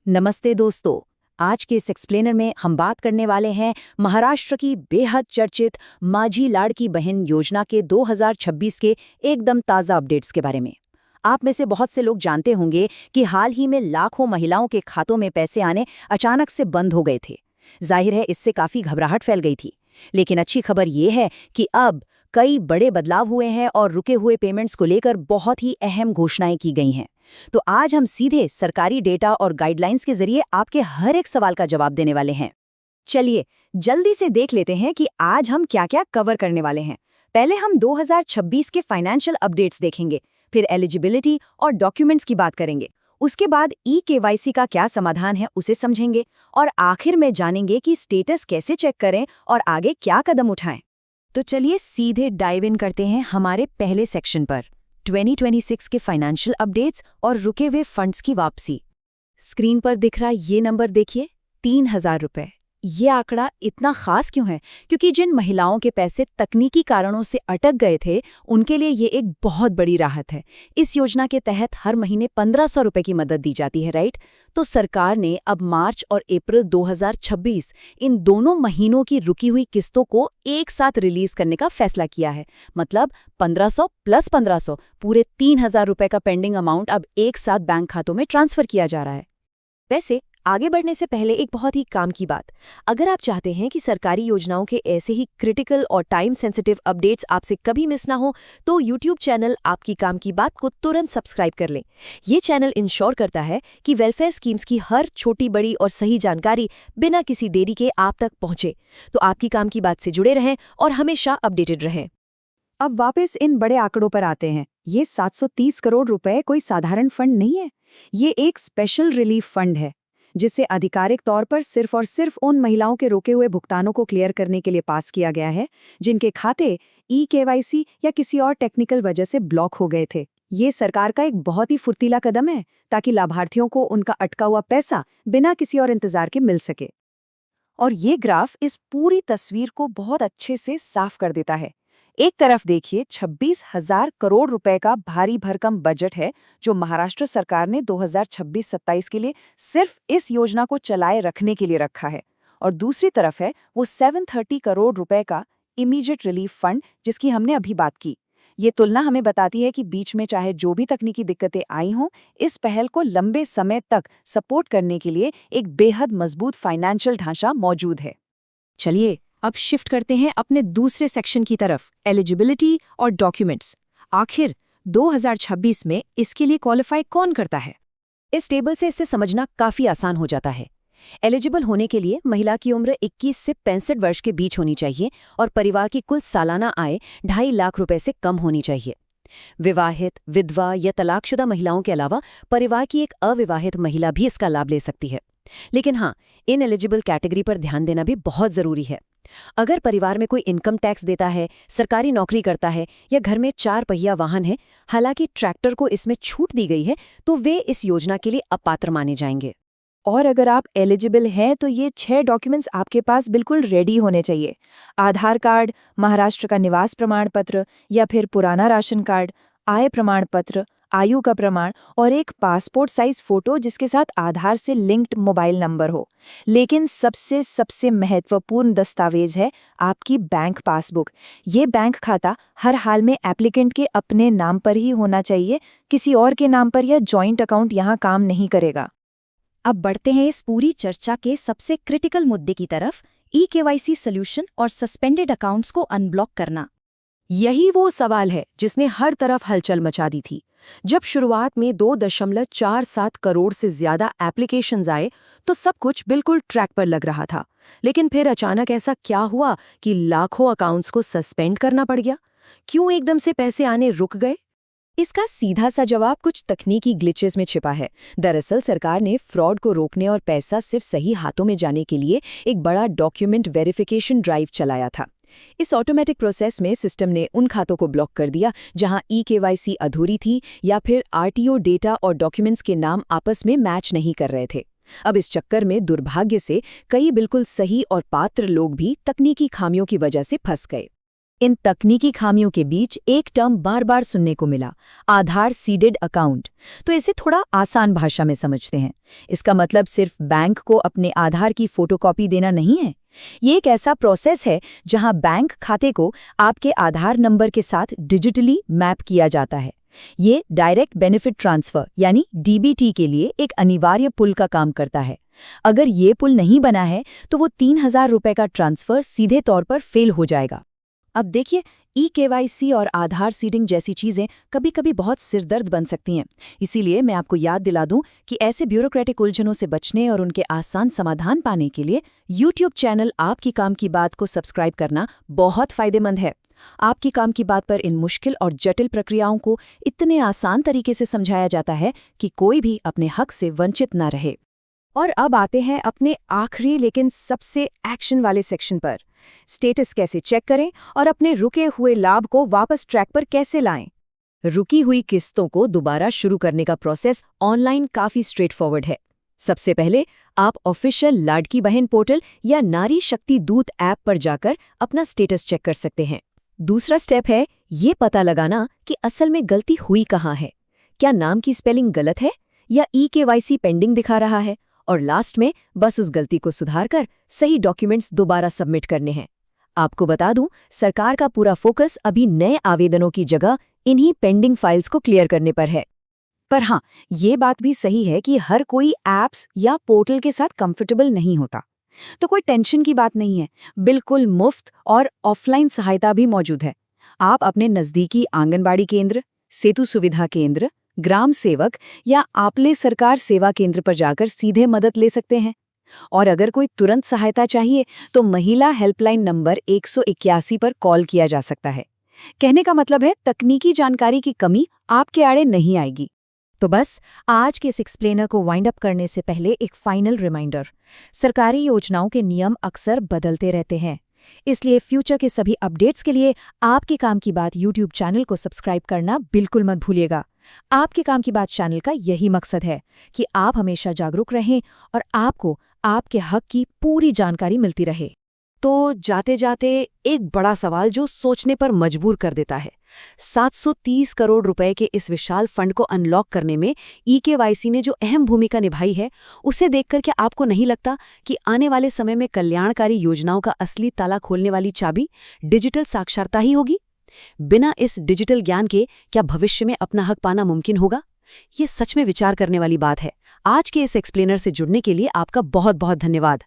नमस्ते दोस्तों। आज के इस एक्सप्लेनर में हम बात करने वाले हैं महाराष्ट्र की बेहद चर्चित माझी लाड़की बहन योजना के 2026 के एकदम ताज़ा अपडेट्स के बारे में। आप में से बहुत से लोग जानते होंगे कि हाल ही में लाखों महिलाओं के खातों में पैसे आने अचानक से बंद हो गए थे। जाहिर है, इससे काफ़ी घबराहट फैल गई थी। लेकिन अच्छी खबर ये है कि अब कई बड़े बदलाव हुए हैं और रुके हुए पेमेंट्स को लेकर बहुत ही अहम घोषणाएं की गई हैं। तो आज हम सीधे सरकारी डेटा और गाइडलाइंस के जरिए आपके हर एक सवाल का जवाब देने वाले हैं। चलिए जल्दी से देख लेते हैं कि आज हम क्या-क्या कवर करने वाले हैं। पहले हम 2026 के फाइनेंशियल अपडेट्स देखेंगे, फिर एलिजिबिलिटी और डॉक्यूमेंट्स की बात करेंगे। उसके बाद ई-केवाईसी का क्या समाधान है उसे समझेंगे और आखिर में जानेंगे कि स्टेटस कैसे चेक करें और आगे क्या कदम उठाएं। तो चलिए सीधे डाइव इन करते हैं हमारे पहले सेक्शन पर, 2026 के फाइनेंशियल अपडेट्स और रुके हुए फंड्स की वापसी। स्क्रीन पर दिख रहा ये नंबर देखिए, 3000 रुपये। ये आंकड़ा इतना खास क्यों है? क्योंकि जिन महिलाओं के पैसे तकनीकी कारणों से अटक गए थे, उनके लिए ये एक बहुत बड़ी राहत है। इस योजना के तहत हर महीने 1500 रुपये की मदद दी जाती है, राइट? तो सरकार ने अब मार्च और अप्रैल 2026 इन दोनों महीनों की रुकी हुई किस्तों को एक साथ रिलीज करने का फैसला किया है। मतलब 1500 प्लस 1500, पूरे 3000 रुपये का पेंडिंग अमाउंट अब एक साथ बैंक खातों में ट्रांसफर किया जा रहा है। वैसे आगे बढ़ने से पहले एक बहुत ही काम की बात, अगर आप चाहते हैं कि सरकारी योजनाओं के ऐसे ही क्रिटिकल और टाइम सेंसिटिव अपडेट्स आपसे कभी मिस ना हो, तो YouTube चैनल आपकी काम की बात को तुरंत सब्सक्राइब कर लें। ये चैनल इंश्योर करता है कि वेलफेयर स्कीम्स की हर छोटी बड़ी और सही जानकारी बिना किसी देरी के आप तक पहुंचे। तो आपकी काम की बात से जुड़े रहें और हमेशा अपडेटेड रहें। अब वापस इन बड़े आंकड़ों पर आते हैं। ये 730 करोड़ रुपए कोई साधारण फंड नहीं है। ये एक स्पेशल रिलीफ फंड है जिसे आधिकारिक तौर पर सिर्फ और सिर्फ उन महिलाओं के रोके हुए भुगतानों को क्लियर करने के लिए पास किया गया है जिनके खाते ई-केवाईसी या किसी और टेक्निकल वजह से ब्लॉक हो गए थे। ये सरकार का एक बहुत ही फुर्तीला कदम है ताकि लाभार्थियों को उनका अटका हुआ पैसा बिना किसी और इंतजार के मिल सके। और ये ग्राफ इस पूरी तस्वीर को बहुत अच्छे से साफ कर देता है। एक तरफ देखिए 26,000 करोड़ रुपए का भारी भरकम बजट है जो महाराष्ट्र सरकार ने 2026-27 के लिए सिर्फ इस योजना को चलाए रखने के लिए रखा है। और दूसरी तरफ है वो 730 करोड़ रुपए का इमीडिएट रिलीफ फंड जिसकी हमने अभी बात की। ये तुलना हमें बताती है कि बीच में चाहे जो भी तकनीकी दिक्कतें आई हों, इस पहल को लंबे समय तक सपोर्ट करने के लिए एक बेहद मजबूत फाइनेंशियल ढांचा मौजूद है। चलिए अब शिफ्ट करते हैं अपने दूसरे सेक्शन की तरफ, एलिजिबिलिटी और डॉक्यूमेंट्स। आखिर 2026 में इसके लिए क्वालिफाई कौन करता है? इस टेबल से इसे समझना काफी आसान हो जाता है। एलिजिबल होने के लिए महिला की उम्र 21 से 65 वर्ष के बीच होनी चाहिए और परिवार की कुल सालाना आय 2.5 लाख रुपए से कम होनी चाहिए। विवाहित, विधवा या तलाकशुदा महिलाओं के अलावा परिवार की एक अविवाहित महिला भी इसका लाभ ले सकती है। लेकिन हाँ, इन एलिजिबल कैटेगरी पर ध्यान देना भी बहुत जरूरी है। अगर परिवार में कोई इनकम टैक्स देता है, सरकारी नौकरी करता है या घर में 4 पहिया वाहन है, हालांकि ट्रैक्टर को इसमें छूट दी गई है, तो वे इस योजना के लिए अपात्र माने जाएंगे। और अगर आप एलिजिबल हैं तो ये 6 डॉक्यूमेंट्स आपके पास बिल्कुल रेडी होने चाहिए। आधार कार्ड, महाराष्ट्र का निवास प्रमाण पत्र या फिर पुराना राशन कार्ड, आय प्रमाण पत्र, आयु का प्रमाण और एक पासपोर्ट साइज फोटो जिसके साथ आधार से लिंक्ड मोबाइल नंबर हो। लेकिन सबसे महत्वपूर्ण दस्तावेज है आपकी बैंक पासबुक। ये बैंक खाता हर हाल में एप्लीकेंट के अपने नाम पर ही होना चाहिए, किसी और के नाम पर या जॉइंट अकाउंट यहाँ काम नहीं करेगा। अब बढ़ते हैं इस पूरी चर्चा के सबसे क्रिटिकल मुद्दे की तरफ, ई-केवाईसी सॉल्यूशन और सस्पेंडेड अकाउंट्स को अनब्लॉक करना। यही वो सवाल है जिसने हर तरफ हलचल मचा दी थी। जब शुरुआत में 2.47 करोड़ से ज्यादा एप्लीकेशंस आए तो सब कुछ बिल्कुल ट्रैक पर लग रहा था। लेकिन फिर अचानक ऐसा क्या हुआ कि लाखों अकाउंट्स को सस्पेंड करना पड़ गया? क्यों एकदम से पैसे आने रुक गए? इसका सीधा सा जवाब कुछ तकनीकी ग्लिचेस में छिपा है। दरअसल सरकार ने फ्रॉड को रोकने और पैसा सिर्फ सही हाथों में जाने के लिए एक बड़ा डॉक्यूमेंट वेरिफिकेशन ड्राइव चलाया था। इस ऑटोमेटिक प्रोसेस में सिस्टम ने उन खातों को ब्लॉक कर दिया जहां ई-केवाईसी अधूरी थी या फिर आरटीओ डेटा और डॉक्यूमेंट्स के नाम आपस में मैच नहीं कर रहे थे। अब इस चक्कर में दुर्भाग्य से कई बिल्कुल सही और पात्र लोग भी तकनीकी खामियों की वजह से फंस गए। इन तकनीकी खामियों के बीच एक टर्म बार बार सुनने को मिला, आधार सीडेड अकाउंट। तो इसे थोड़ा आसान भाषा में समझते हैं। इसका मतलब सिर्फ बैंक को अपने आधार की फोटोकॉपी देना नहीं है। ये एक ऐसा प्रोसेस है जहां बैंक खाते को आपके आधार नंबर के साथ डिजिटली मैप किया जाता है। ये डायरेक्ट बेनिफिट ट्रांसफर यानी डीबीटी के लिए एक अनिवार्य पुल का काम करता है। अगर ये पुल नहीं बना है तो वो 3,000 रुपए का ट्रांसफर सीधे तौर पर फेल हो जाएगा। अब देखिए, ई-केवाईसी और आधार सीडिंग जैसी चीजें कभी-कभी बहुत सिरदर्द बन सकती हैं। इसीलिए मैं आपको याद दिला दूं कि ऐसे ब्यूरोक्रेटिक उलझनों से बचने और उनके आसान समाधान पाने के लिए YouTube चैनल आपकी काम की बात को सब्सक्राइब करना बहुत फायदेमंद है। आपकी काम की बात पर इन मुश्किल और जटिल प्रक्रियाओं को इतने आसान तरीके से समझाया जाता है कि कोई भी अपने हक से वंचित न रहे। और अब आते हैं अपने आखिरी लेकिन सबसे एक्शन वाले सेक्शन पर। स्टेटस कैसे चेक करें और अपने रुके हुए लाभ को वापस ट्रैक पर कैसे लाएं। रुकी हुई किस्तों को दोबारा शुरू करने का प्रोसेस ऑनलाइन काफी स्ट्रेट फॉरवर्ड है। सबसे पहले आप ऑफिशियल लाडकी बहन पोर्टल या नारी शक्ति दूत ऐप पर जाकर अपना स्टेटस चेक कर सकते हैं। दूसरा स्टेप है ये पता लगाना कि असल में गलती हुई कहाँ है। क्या नाम की स्पेलिंग गलत है या ई-केवाईसी पेंडिंग दिखा रहा है। और लास्ट में बस उस गलती को सुधारकर सही डॉक्यूमेंट्स दोबारा सबमिट करने हैं। आपको बता दूं, सरकार का पूरा फोकस अभी नए आवेदनों की जगह इन्हीं पेंडिंग फाइल्स को क्लियर करने पर है। पर हाँ, ये बात भी सही है कि हर कोई ऐप्स या पोर्टल के साथ कंफर्टेबल नहीं होता। तो कोई टेंशन की बात नहीं है, बिल्कुल मुफ्त और ऑफलाइन सहायता भी मौजूद है। आप अपने नज़दीकी आंगनबाड़ी केंद्र, सेतु सुविधा केंद्र, ग्राम सेवक या आपले सरकार सेवा केंद्र पर जाकर सीधे मदद ले सकते हैं। और अगर कोई तुरंत सहायता चाहिए तो महिला हेल्पलाइन नंबर 181 पर कॉल किया जा सकता है। कहने का मतलब है, तकनीकी जानकारी की कमी आपके आड़े नहीं आएगी। तो बस आज के इस एक्सप्लेनर को वाइंड अप करने से पहले एक फाइनल रिमाइंडर। सरकारी योजनाओं के नियम अक्सर बदलते रहते हैं, इसलिए फ्यूचर के सभी अपडेट्स के लिए आपके काम की बात YouTube चैनल को सब्सक्राइब करना बिल्कुल मत भूलिएगा। आपके काम की बात चैनल का यही मकसद है कि आप हमेशा जागरूक रहें और आपको आपके हक की पूरी जानकारी मिलती रहे। तो जाते जाते एक बड़ा सवाल जो सोचने पर मजबूर कर देता है, 730 करोड़ रुपए के इस विशाल फंड को अनलॉक करने में ई-केवाईसी ने जो अहम भूमिका निभाई है, उसे देखकर क्या आपको नहीं लगता कि आने वाले समय में कल्याणकारी योजनाओं का असली ताला खोलने वाली चाबी डिजिटल साक्षरता ही होगी? बिना इस डिजिटल ज्ञान के क्या भविष्य में अपना हक पाना मुमकिन होगा? ये सच में विचार करने वाली बात है। आज के इस एक्सप्लेनर से जुड़ने के लिए आपका बहुत बहुत धन्यवाद।